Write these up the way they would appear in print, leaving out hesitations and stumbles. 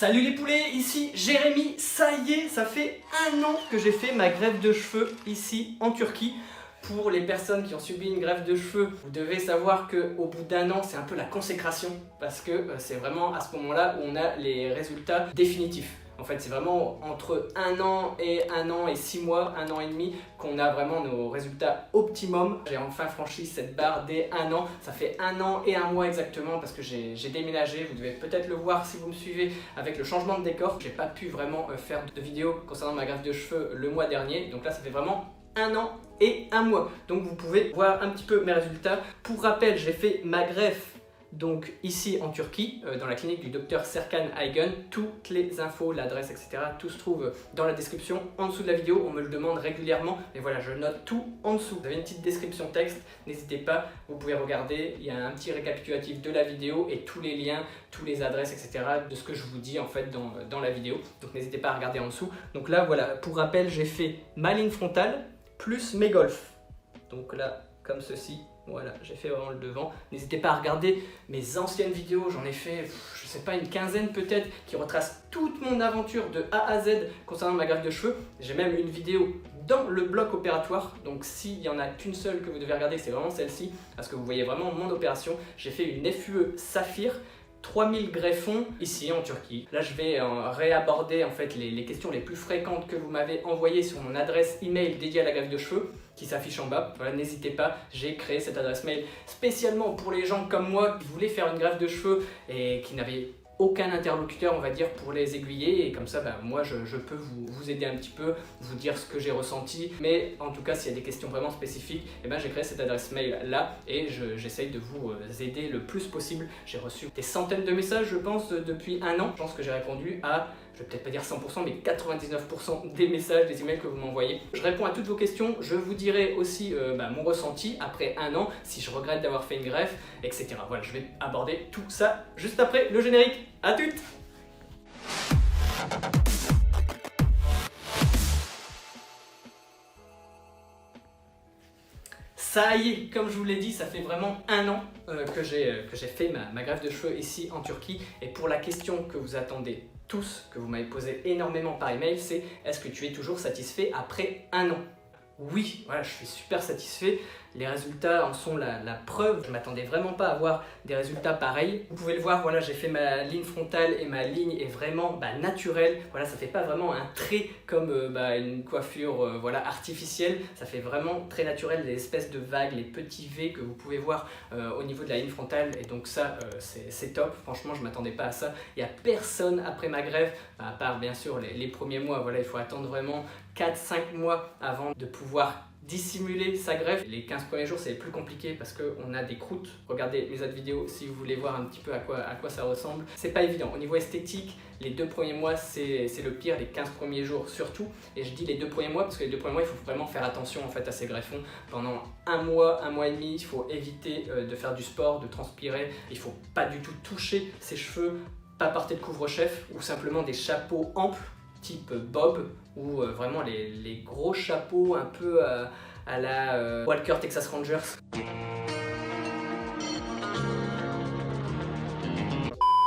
Salut les poulets, ici Jérémy. Ça y est, ça fait 1 an que j'ai fait ma greffe de cheveux ici en Turquie. Pour les personnes qui ont subi une greffe de cheveux, vous devez savoir qu'au bout d'1 an, c'est un peu la consécration parce que c'est vraiment à ce moment-là où on a les résultats définitifs. En fait, c'est vraiment entre 1 an et 6 mois, 1 an et demi, qu'on a vraiment nos résultats optimum. J'ai enfin franchi cette barre des 1 an. Ça fait 1 an et 1 mois exactement parce que j'ai déménagé. Vous devez peut-être le voir si vous me suivez avec le changement de décor. J'ai pas pu vraiment faire de vidéo concernant ma greffe de cheveux le mois dernier. Donc là, ça fait vraiment 1 an et 1 mois. Donc vous pouvez voir un petit peu mes résultats. Pour rappel, j'ai fait ma greffe donc ici en Turquie, dans la clinique du docteur Serkan Aygun. Toutes les infos, l'adresse, etc. tout se trouve dans la description en dessous de la vidéo. On me le demande régulièrement, mais voilà, je note tout en dessous. Vous avez une petite description texte, n'hésitez pas, vous pouvez regarder. Il y a un petit récapitulatif de la vidéo et tous les liens, toutes les adresses, etc. de ce que je vous dis en fait dans la vidéo. Donc n'hésitez pas à regarder en dessous. Donc là, voilà, pour rappel, j'ai fait ma ligne frontale plus mes golfs. Donc là, comme ceci. Voilà, j'ai fait vraiment le devant. N'hésitez pas à regarder mes anciennes vidéos, j'en ai fait, je sais pas, une quinzaine peut-être, qui retrace toute mon aventure de A à Z concernant ma greffe de cheveux. J'ai même une vidéo dans le bloc opératoire, donc s'il y en a qu'une seule que vous devez regarder, c'est vraiment celle-ci, parce que vous voyez vraiment mon opération. J'ai fait une FUE Saphir, 3000 greffons ici en Turquie. Là, je vais réaborder en fait les questions les plus fréquentes que vous m'avez envoyées sur mon adresse email dédiée à la greffe de cheveux qui s'affiche en bas. Voilà, n'hésitez pas, j'ai créé cette adresse mail spécialement pour les gens comme moi qui voulaient faire une greffe de cheveux et qui n'avaient aucun interlocuteur, on va dire, pour les aiguiller, et comme ça, moi, je peux vous aider un petit peu, vous dire ce que j'ai ressenti. Mais en tout cas, s'il y a des questions vraiment spécifiques, j'ai créé cette adresse mail là et j'essaye de vous aider le plus possible. J'ai reçu des centaines de messages, je pense, depuis 1 an. Je pense que j'ai répondu à, je vais peut-être pas dire 100%, mais 99% des messages, des emails que vous m'envoyez. Je réponds à toutes vos questions. Je vous dirai aussi mon ressenti après 1 an, si je regrette d'avoir fait une greffe, etc. Voilà, je vais aborder tout ça juste après le générique. À toutes! Ça y est, comme je vous l'ai dit, ça fait vraiment 1 an que j'ai fait ma greffe de cheveux ici en Turquie. Et pour la question que vous attendez tous, que vous m'avez posé énormément par email, c'est est-ce que tu es toujours satisfait après 1 an? Oui, voilà, je suis super satisfait. Les résultats en sont la preuve. Je ne m'attendais vraiment pas à avoir des résultats pareils. Vous pouvez le voir, voilà, j'ai fait ma ligne frontale et ma ligne est vraiment naturelle. Voilà, ça fait pas vraiment un trait comme une coiffure voilà, artificielle. Ça fait vraiment très naturel, les espèces de vagues, les petits V que vous pouvez voir au niveau de la ligne frontale. Et donc ça, c'est top. Franchement, je ne m'attendais pas à ça. Il n'y a personne après ma greffe, à part bien sûr les premiers mois. Voilà, il faut attendre vraiment 4-5 mois avant de pouvoir dissimuler sa greffe. Les 15 premiers jours, c'est les plus compliqué parce qu'on a des croûtes. Regardez mes autres vidéos si vous voulez voir un petit peu à quoi ça ressemble. C'est pas évident. Au niveau esthétique, les 2 premiers mois, c'est le pire, les 15 premiers jours surtout. Et je dis les 2 premiers mois parce que les 2 premiers mois, il faut vraiment faire attention en fait à ces greffons. Pendant 1 mois, 1 mois et demi, il faut éviter de faire du sport, de transpirer. Il faut pas du tout toucher ses cheveux, pas porter de couvre-chef ou simplement des chapeaux amples type bob ou vraiment les gros chapeaux un peu à la Walker Texas Rangers.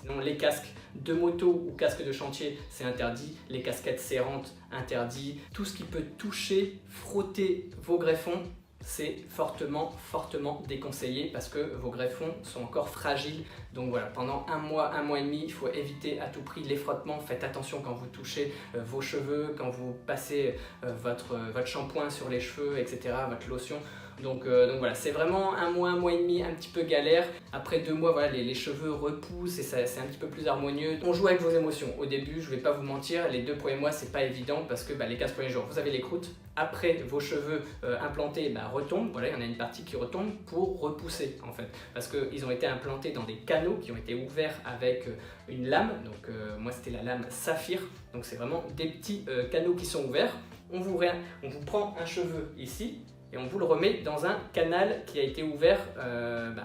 Sinon les casques de moto ou casques de chantier, c'est interdit. Les casquettes serrantes, interdit. Tout ce qui peut toucher, frotter vos greffons, c'est fortement déconseillé parce que vos greffons sont encore fragiles. Donc voilà, pendant 1 mois, 1 mois et demi, il faut éviter à tout prix les frottements. Faites attention quand vous touchez vos cheveux, quand vous passez votre shampoing sur les cheveux, etc., votre lotion. Donc voilà, c'est vraiment 1 mois et demi, un petit peu galère. Après 2 mois, voilà, les cheveux repoussent et c'est un petit peu plus harmonieux. On joue avec vos émotions. Au début, je vais pas vous mentir, les 2 premiers mois, c'est pas évident parce que les 15 premiers jours, vous avez les croûtes. Après, vos cheveux implantés retombent. Voilà, il y en a une partie qui retombe pour repousser en fait. Parce qu'ils ont été implantés dans des canaux qui ont été ouverts avec une lame. Donc moi, c'était la lame Saphir. Donc c'est vraiment des petits canaux qui sont ouverts. On vous prend un cheveu ici. et on vous le remet dans un canal qui a été ouvert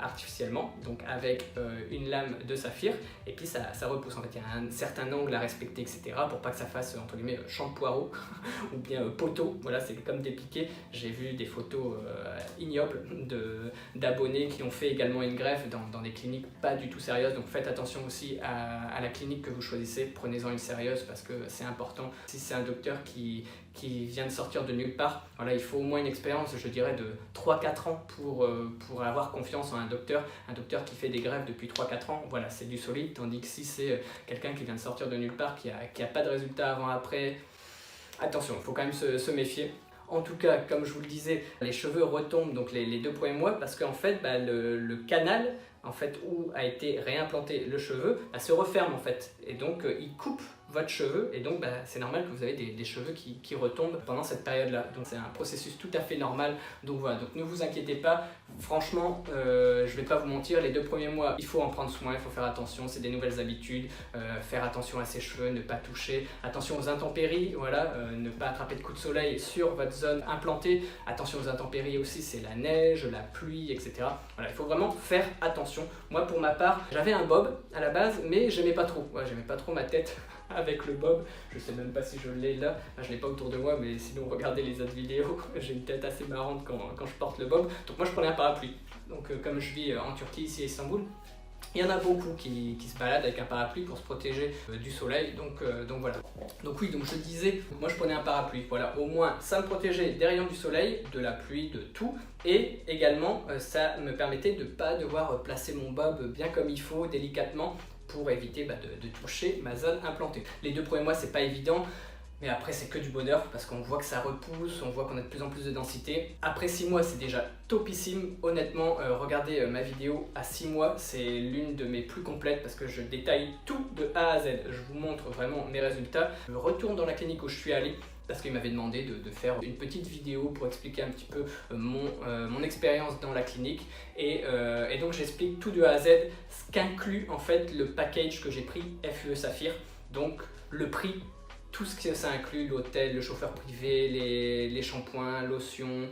artificiellement, donc avec une lame de saphir, et puis ça repousse. En fait, il y a un certain angle à respecter, etc. pour pas que ça fasse entre guillemets champ de poireau ou bien poteau. Voilà, c'est comme des piquets. J'ai vu des photos ignobles d'abonnés qui ont fait également une greffe dans des cliniques pas du tout sérieuses. Donc faites attention aussi à la clinique que vous choisissez, prenez-en une sérieuse parce que c'est important. Si c'est un docteur qui vient de sortir de nulle part, voilà, il faut au moins une expérience, je dirais, de 3-4 ans pour avoir confiance en un docteur qui fait des greffes depuis 3-4 ans, voilà, c'est du solide, tandis que si c'est quelqu'un qui vient de sortir de nulle part, qui a pas de résultat avant-après, attention, il faut quand même se méfier. En tout cas, comme je vous le disais, les cheveux retombent donc les 2 premiers mois parce qu'en fait, le canal en fait, où a été réimplanté le cheveu se referme en fait, et donc il coupe votre cheveu, et donc c'est normal que vous avez des cheveux qui retombent pendant cette période là, donc c'est un processus tout à fait normal. Donc voilà, donc ne vous inquiétez pas, franchement je vais pas vous mentir, les 2 premiers mois il faut en prendre soin, il faut faire attention, c'est des nouvelles habitudes, faire attention à ses cheveux, ne pas toucher, attention aux intempéries, voilà, ne pas attraper de coups de soleil sur votre zone implantée, attention aux intempéries aussi, c'est la neige, la pluie, etc. Voilà, il faut vraiment faire attention. Moi pour ma part, j'avais un bob à la base, mais j'aimais pas trop, j'aimais pas trop ma tête avec le bob, je sais même pas si je l'ai là, je l'ai pas autour de moi, mais sinon regardez les autres vidéos, j'ai une tête assez marrante quand je porte le bob, donc moi je prenais un parapluie. Donc comme je vis en Turquie, ici à Istanbul, il y en a beaucoup qui se baladent avec un parapluie pour se protéger du soleil, donc voilà. Donc oui, donc je disais, moi je prenais un parapluie, voilà, au moins ça me protégeait des rayons du soleil, de la pluie, de tout, et également ça me permettait de ne pas devoir placer mon bob bien comme il faut, délicatement, pour éviter de toucher ma zone implantée. Les 2 premiers mois c'est pas évident, mais après c'est que du bonheur parce qu'on voit que ça repousse, on voit qu'on a de plus en plus de densité. Après 6 mois c'est déjà topissime, honnêtement, regardez ma vidéo à 6 mois, c'est l'une de mes plus complètes parce que je détaille tout de A à Z, je vous montre vraiment mes résultats. Je retourne dans la clinique où je suis allé parce qu'il m'avait demandé de faire une petite vidéo pour expliquer un petit peu mon expérience dans la clinique, et donc j'explique tout de A à Z, ce qu'inclut en fait le package que j'ai pris FUE Saphir, donc le prix, tout ce que ça inclut, l'hôtel, le chauffeur privé, les shampoings, lotions,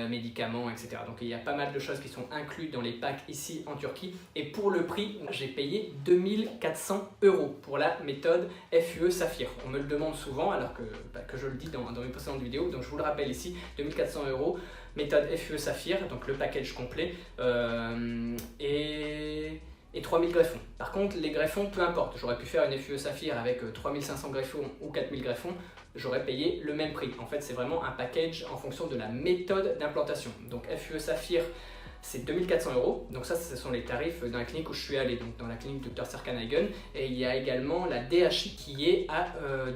médicaments, etc. Donc il y a pas mal de choses qui sont incluses dans les packs ici en Turquie, et pour le prix, j'ai payé 2400 € pour la méthode FUE Saphir. On me le demande souvent alors que je le dis dans mes précédentes vidéos, donc je vous le rappelle ici, 2400 €, méthode FUE Saphir, donc le package complet, et 3000 greffons. Par contre, les greffons, peu importe, j'aurais pu faire une FUE Saphir avec 3500 greffons ou 4000 greffons, j'aurais payé le même prix. En fait, c'est vraiment un package en fonction de la méthode d'implantation. Donc FUE Saphir, c'est 2400 €, donc ça ce sont les tarifs dans la clinique où je suis allé, donc dans la clinique Dr Serkan Aygün, et il y a également la DHI qui est à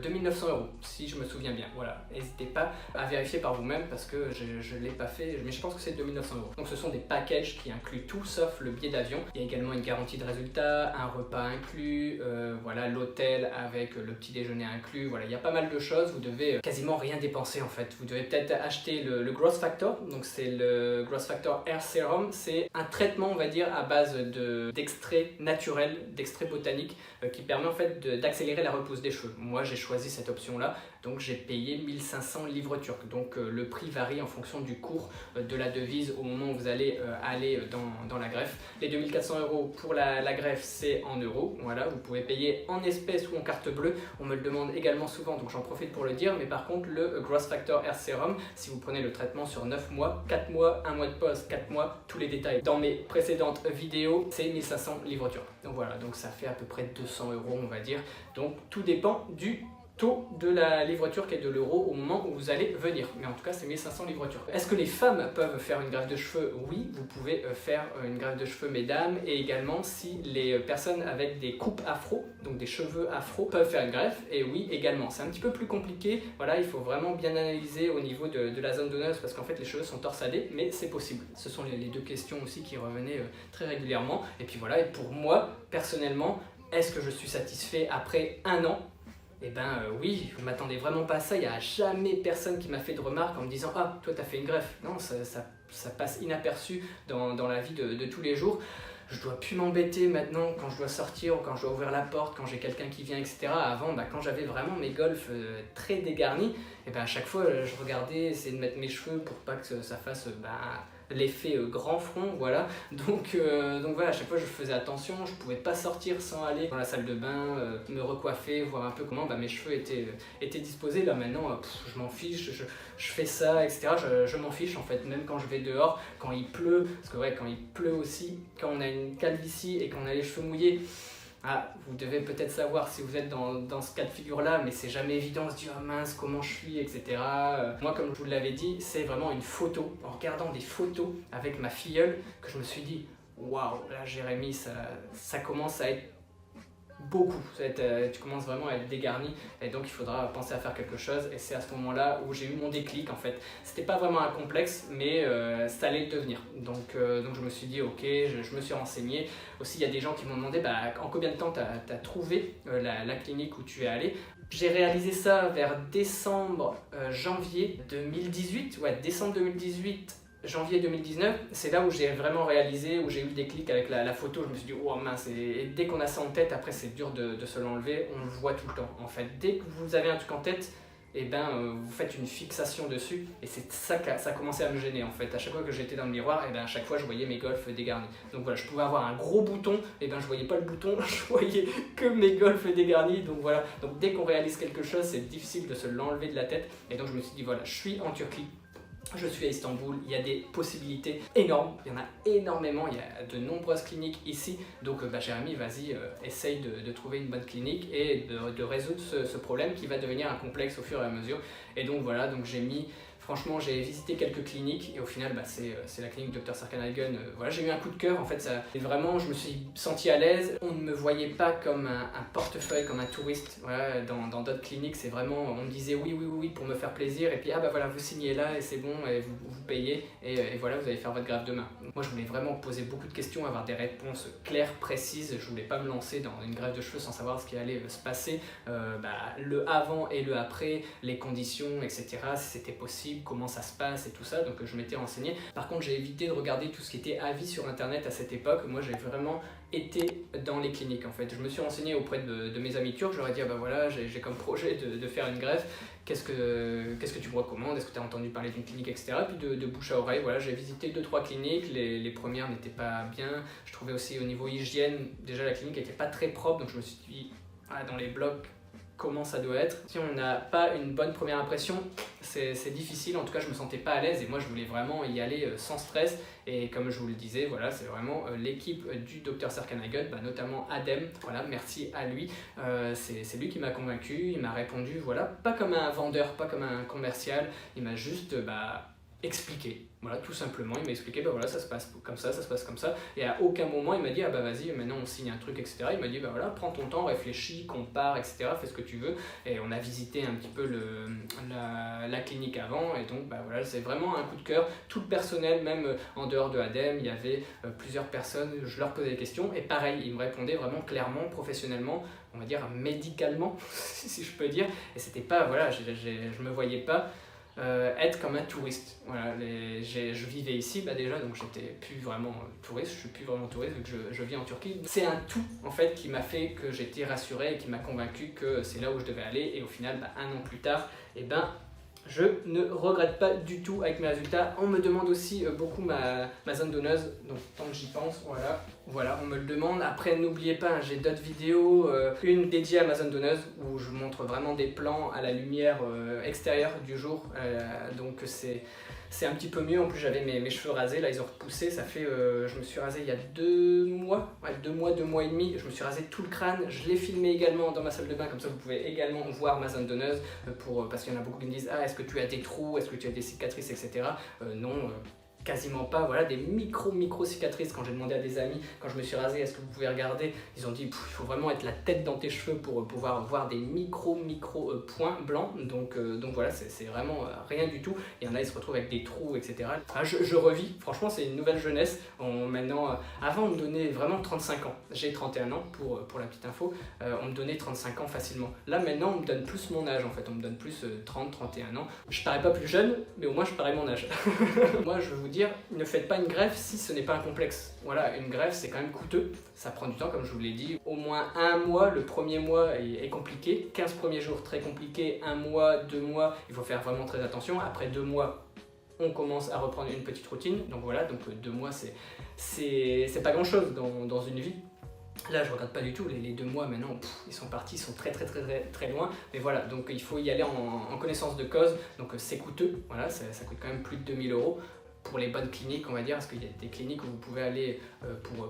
2900 €, si je me souviens bien. Voilà, n'hésitez pas à vérifier par vous-même parce que je ne l'ai pas fait, mais je pense que c'est 2900 €. Donc ce sont des packages qui incluent tout sauf le billet d'avion. Il y a également une garantie de résultat, un repas inclus, voilà, l'hôtel avec le petit déjeuner inclus, voilà, il y a pas mal de choses, vous devez quasiment rien dépenser en fait. Vous devez peut-être acheter le Growth Factor, donc c'est le Growth Factor Hair Serum. C'est un traitement, on va dire, à base d'extrait naturel, d'extrait botanique, qui permet en fait d'accélérer la repousse des cheveux. Moi j'ai choisi cette option là, donc j'ai payé 1500 livres turcs, donc le prix varie en fonction du cours de la devise au moment où vous allez aller dans la greffe. Les 2400 € pour la greffe, c'est en euros, voilà, vous pouvez payer en espèces ou en carte bleue, on me le demande également souvent, donc j'en profite pour le dire. Mais par contre, le Growth Factor Hair Serum, si vous prenez le traitement sur 9 mois, 4 mois, 1 mois de pause, 4 mois, tous les détails dans mes précédentes vidéos, c'est 1500 livres turcs. Donc voilà, donc ça fait à peu près 200 € on va dire, donc tout dépend du taux de la livre turque et de l'euro au moment où vous allez venir, mais en tout cas c'est 1500 livres turcs. Est-ce que les femmes peuvent faire une greffe de cheveux? Oui, vous pouvez faire une greffe de cheveux mesdames, et également si les personnes avec des coupes afro, donc des cheveux afro, peuvent faire une greffe, et oui également. C'est un petit peu plus compliqué, voilà, il faut vraiment bien analyser au niveau de la zone donneuse parce qu'en fait les cheveux sont torsadés, mais c'est possible. Ce sont les 2 questions aussi qui revenaient très régulièrement, et puis voilà, et pour moi personnellement, est-ce que je suis satisfait après 1 an? Eh ben oui, je ne m'attendais vraiment pas à ça, il n'y a jamais personne qui m'a fait de remarques en me disant « Ah, toi t'as fait une greffe ». Non, ça passe inaperçu dans la vie de tous les jours. je dois plus m'embêter maintenant quand je dois sortir ou quand je dois ouvrir la porte, quand j'ai quelqu'un qui vient, etc. Avant, quand j'avais vraiment mes golfs très dégarnis, et à chaque fois je regardais, essayer de mettre mes cheveux pour pas que ça fasse l'effet grand front, voilà. Donc voilà, à chaque fois je faisais attention, je pouvais pas sortir sans aller dans la salle de bain, me recoiffer, voir un peu comment mes cheveux étaient disposés. Là maintenant, je m'en fiche, je fais ça, etc. Je m'en fiche en fait, même quand je vais dehors, quand il pleut, parce que ouais, quand il pleut aussi, quand on a une calvitie et qu'on a les cheveux mouillés, vous devez peut-être savoir si vous êtes dans ce cas de figure-là, mais c'est jamais évident, on se dit « Ah mince, comment je suis ?» etc. Moi, comme je vous l'avais dit, c'est vraiment une photo, en regardant des photos avec ma filleule, que je me suis dit « Waouh, là Jérémy, ça commence à être beaucoup, tu commences vraiment à être dégarni et donc il faudra penser à faire quelque chose » et c'est à ce moment-là où j'ai eu mon déclic en fait. C'était pas vraiment un complexe mais ça allait le devenir. Donc je me suis dit ok, je me suis renseigné. Aussi il y a des gens qui m'ont demandé en combien de temps tu as trouvé la clinique où tu es allé. J'ai réalisé ça vers janvier 2018, ouais décembre 2018. Janvier 2019, c'est là où j'ai vraiment réalisé, où j'ai eu le déclic avec la photo. Je me suis dit, oh mince, et dès qu'on a ça en tête, après c'est dur de se l'enlever, on le voit tout le temps. En fait, dès que vous avez un truc en tête, vous faites une fixation dessus, et c'est ça que ça a commencé à me gêner en fait. À chaque fois que j'étais dans le miroir, à chaque fois je voyais mes golfs dégarnis. Donc voilà, je pouvais avoir un gros bouton, je voyais pas le bouton, je voyais que mes golfs dégarnis. Donc voilà, donc dès qu'on réalise quelque chose, c'est difficile de se l'enlever de la tête. Et donc je me suis dit, voilà, je suis en Turquie. Je suis à Istanbul, il y a des possibilités énormes, il y en a énormément, il y a de nombreuses cliniques ici. Donc Jérémy, vas-y, essaye de trouver une bonne clinique et de résoudre ce problème qui va devenir un complexe au fur et à mesure. Et donc voilà, donc franchement, j'ai visité quelques cliniques et au final, c'est la clinique Dr Serkan Aygün. Voilà, j'ai eu un coup de cœur en fait. Vraiment, je me suis senti à l'aise. On ne me voyait pas comme un portefeuille, comme un touriste. Voilà, dans d'autres cliniques, c'est vraiment, on me disait oui pour me faire plaisir. Et puis voilà, vous signez là et c'est bon, et vous payez et voilà, vous allez faire votre greffe demain. Moi, je voulais vraiment poser beaucoup de questions, avoir des réponses claires, précises. Je voulais pas me lancer dans une greffe de cheveux sans savoir ce qui allait se passer. Le avant et le après, les conditions, etc. Si c'était possible. Comment ça se passe et tout ça, donc je m'étais renseigné. Par contre, j'ai évité de regarder tout ce qui était avis sur internet à cette époque. Moi, j'ai vraiment été dans les cliniques en fait. Je me suis renseigné auprès de mes amis turcs, je leur ai dit voilà, j'ai comme projet de faire une greffe, qu'est-ce que tu me recommandes, est-ce que tu as entendu parler d'une clinique, etc. Puis de bouche à oreille, voilà, j'ai visité 2-3 cliniques, les premières n'étaient pas bien. Je trouvais aussi au niveau hygiène, déjà la clinique n'était pas très propre, donc je me suis dit dans les blocs, comment ça doit être. Si on n'a pas une bonne première impression, c'est difficile. En tout cas, je me sentais pas à l'aise et moi, je voulais vraiment y aller sans stress. Et comme je vous le disais, voilà, c'est vraiment l'équipe du Dr Serkan Aygün, notamment Adem. Voilà, merci à lui. C'est lui qui m'a convaincu. Il m'a répondu, voilà, pas comme un vendeur, pas comme un commercial. Il m'a juste expliqué. Voilà, tout simplement, il m'a expliqué, voilà, ça se passe comme ça se passe comme ça. Et à aucun moment, il m'a dit, vas-y, maintenant on signe un truc, etc. Il m'a dit, voilà, prends ton temps, réfléchis, compare, etc. Fais ce que tu veux. Et on a visité un petit peu la clinique avant. Et donc, voilà, c'est vraiment un coup de cœur. Tout le personnel, même en dehors de Adem, il y avait plusieurs personnes, je leur posais des questions. Et pareil, ils me répondaient vraiment clairement, professionnellement, on va dire médicalement, si je peux dire. Et c'était pas, voilà, je me voyais pas être comme un touriste. Voilà, je vivais ici déjà, donc j'étais plus vraiment touriste, je suis plus vraiment touriste vu que je vis en Turquie. C'est un tout en fait qui m'a fait que j'étais rassuré et qui m'a convaincu que c'est là où je devais aller. Et au final, un an plus tard, je ne regrette pas du tout avec mes résultats. On me demande aussi beaucoup ma zone donneuse, donc tant que j'y pense, voilà, on me le demande. Après, n'oubliez pas, j'ai d'autres vidéos, une dédiée à ma zone donneuse où je montre vraiment des plans à la lumière extérieure du jour, donc c'est un petit peu mieux. En plus, j'avais mes cheveux rasés, là ils ont repoussé, ça fait, je me suis rasé il y a 2 mois, 2 mois et demi, je me suis rasé tout le crâne, je l'ai filmé également dans ma salle de bain, comme ça vous pouvez également voir ma zone donneuse, parce qu'il y en a beaucoup qui me disent, est-ce que tu as des trous, est-ce que tu as des cicatrices, etc. Non, quasiment pas, voilà, des micro cicatrices. Quand j'ai demandé à des amis, quand je me suis rasé, est-ce que vous pouvez regarder, ils ont dit, il faut vraiment être la tête dans tes cheveux pour pouvoir voir des micro points blancs, donc voilà, c'est vraiment rien du tout. Il y en a, ils se retrouvent avec des trous, etc. Je revis, franchement c'est une nouvelle jeunesse. Maintenant, avant on me donnait vraiment 35 ans, j'ai 31 ans pour la petite info, on me donnait 35 ans facilement. Là maintenant on me donne plus mon âge en fait, on me donne plus 30-31 ans. Je parais pas plus jeune, mais au moins je parais mon âge. Moi je vous dire, ne faites pas une greffe si ce n'est pas un complexe. Voilà, une greffe c'est quand même coûteux, ça prend du temps comme je vous l'ai dit. Au moins un mois, le premier mois est compliqué, 15 premiers jours très compliqué, un mois, 2 mois, il faut faire vraiment très attention. Après 2 mois, on commence à reprendre une petite routine. Donc voilà, donc 2 mois c'est pas grand chose dans une vie. Là je regarde pas du tout, les 2 mois maintenant, ils sont partis, ils sont très loin. Mais voilà, donc il faut y aller en connaissance de cause, donc c'est coûteux, voilà, ça coûte quand même plus de 2000 € pour les bonnes cliniques on va dire, parce qu'il y a des cliniques où vous pouvez aller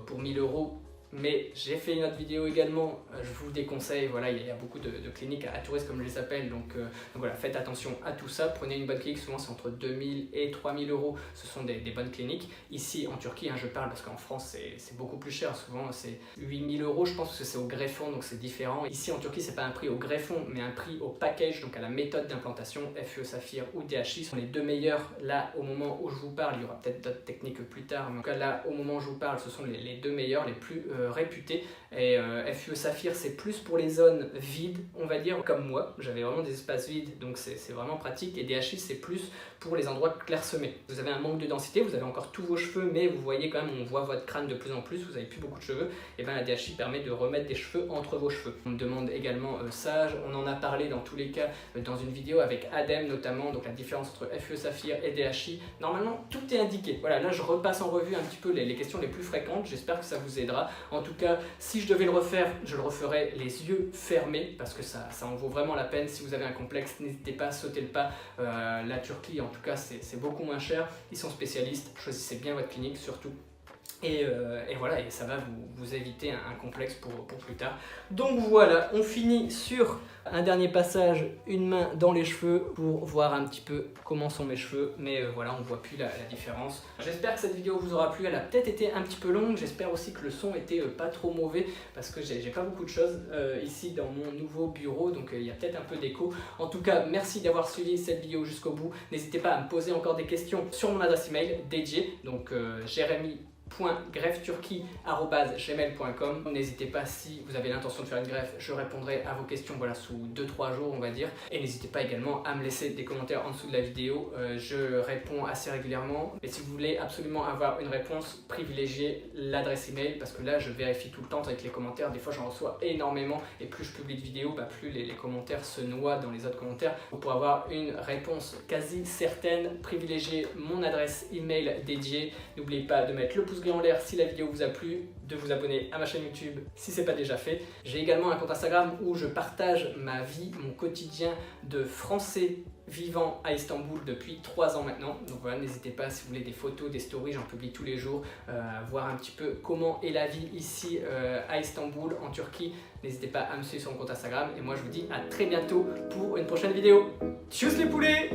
pour 1000 €. Mais j'ai fait une autre vidéo également, je vous déconseille, voilà, il y a beaucoup de cliniques à touristes comme je les appelle, donc voilà, faites attention à tout ça, prenez une bonne clinique, souvent c'est entre 2000 et 3000 €, ce sont des bonnes cliniques. Ici en Turquie, je parle parce qu'en France c'est beaucoup plus cher, souvent c'est 8000 € je pense, parce que c'est au greffon, donc c'est différent. Ici en Turquie c'est pas un prix au greffon, mais un prix au package, donc à la méthode d'implantation, FUE Saphir ou DHI sont les 2 meilleurs. Là au moment où je vous parle, il y aura peut-être d'autres techniques plus tard, mais en tout cas là au moment où je vous parle, ce sont les 2 meilleurs, les plus réputé. Et FUE Saphir c'est plus pour les zones vides on va dire, comme moi j'avais vraiment des espaces vides, donc c'est vraiment pratique. Et DHI c'est plus pour les endroits clairsemés, vous avez un manque de densité, vous avez encore tous vos cheveux mais vous voyez quand même, on voit votre crâne de plus en plus, vous avez plus beaucoup de cheveux, et bien la DHI permet de remettre des cheveux entre vos cheveux. On me demande également ça, on en a parlé dans tous les cas dans une vidéo avec Adem notamment, donc la différence entre FUE Saphir et DHI, normalement tout est indiqué. Voilà, là je repasse en revue un petit peu les questions les plus fréquentes, j'espère que ça vous aidera. En tout cas, si je devais le refaire, je le referais les yeux fermés parce que ça en vaut vraiment la peine. Si vous avez un complexe, n'hésitez pas à sauter le pas. La Turquie, en tout cas, c'est beaucoup moins cher. Ils sont spécialistes. Choisissez bien votre clinique surtout. Et voilà, et ça va vous éviter un complexe pour plus tard. Donc voilà, on finit sur un dernier passage, une main dans les cheveux pour voir un petit peu comment sont mes cheveux. Mais voilà, on ne voit plus la différence. J'espère que cette vidéo vous aura plu. Elle a peut-être été un petit peu longue. J'espère aussi que le son était pas trop mauvais parce que j'ai pas beaucoup de choses ici dans mon nouveau bureau. Donc il y a peut-être un peu d'écho. En tout cas, merci d'avoir suivi cette vidéo jusqu'au bout. N'hésitez pas à me poser encore des questions sur mon adresse email dédiée. Donc jeremy.greffturquie@gmail.com. N'hésitez pas, si vous avez l'intention de faire une greffe, je répondrai à vos questions voilà, sous 2-3 jours on va dire. Et n'hésitez pas également à me laisser des commentaires en dessous de la vidéo, je réponds assez régulièrement. Et si vous voulez absolument avoir une réponse, privilégiez l'adresse email parce que là je vérifie tout le temps avec les commentaires. Des fois j'en reçois énormément et plus je publie de vidéos, plus les commentaires se noient dans les autres commentaires. Pour avoir une réponse quasi certaine, privilégiez mon adresse email dédiée. N'oubliez pas de mettre le pouce en l'air si la vidéo vous a plu, de vous abonner à ma chaîne YouTube si ce n'est pas déjà fait. J'ai également un compte Instagram où je partage ma vie, mon quotidien de Français vivant à Istanbul depuis 3 ans maintenant. Donc voilà, n'hésitez pas si vous voulez des photos, des stories, j'en publie tous les jours, voir un petit peu comment est la vie ici à Istanbul en Turquie. N'hésitez pas à me suivre sur mon compte Instagram et moi je vous dis à très bientôt pour une prochaine vidéo. Tchuss les poulets!